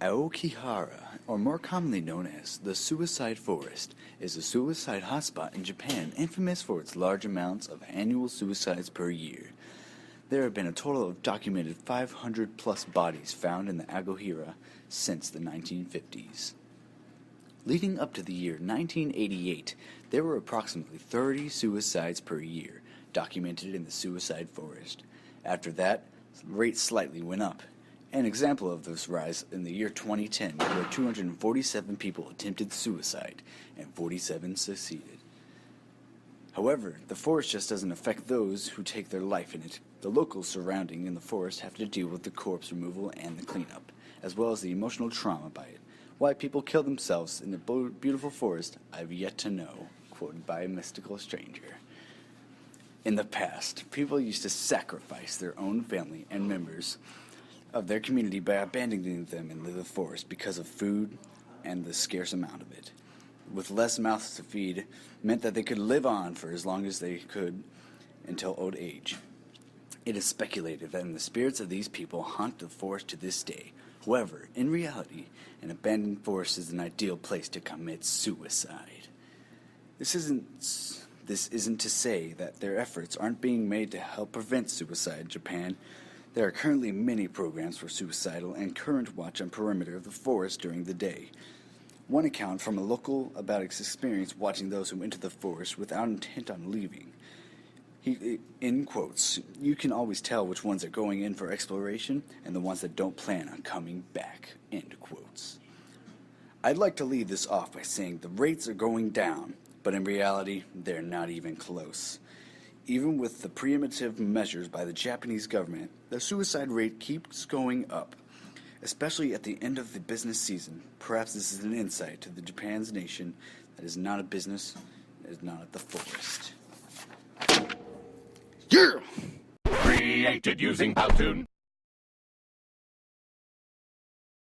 Aokigahara, or more commonly known as the Suicide Forest, is a suicide hotspot in Japan infamous for its large amounts of annual suicides per year. There have been a total of documented 500 plus bodies found in the Aokigahara since the 1950s. Leading up to the year 1988, there were approximately 30 suicides per year documented in the Suicide Forest. After that, the rate slightly went up. An example of this rise in the year 2010, where 247 people attempted suicide and 47 succeeded. However, the forest just doesn't affect those who take their life in it. The locals surrounding in the forest have to deal with the corpse removal and the cleanup, as well as the emotional trauma by it. Why people kill themselves in the beautiful forest, I've yet to know, quoted by a mystical stranger. In the past, people used to sacrifice their own family and members of their community by abandoning them in the forest because of food and the scarce amount of it. With less mouths to feed, meant that they could live on for as long as they could until old age. It is speculated that the spirits of these people haunt the forest to this day. However, in reality, an abandoned forest is an ideal place to commit suicide. This isn't to say that their efforts aren't being made to help prevent suicide in Japan. There are currently many programs for suicidal and current watch on perimeter of the forest during the day. One account from a local about his experience watching those who enter the forest without intent on leaving. He, in quotes, "You can always tell which ones are going in for exploration and the ones that don't plan on coming back," end quotes. I'd like to leave this off by saying the rates are going down, but in reality, they're not even close. Even with the preemptive measures by the Japanese government, the suicide rate keeps going up, especially at the end of the business season. Perhaps this is an insight to the Japan's nation that is not a business, that is not at the forest. Yeah! Created using Powtoon.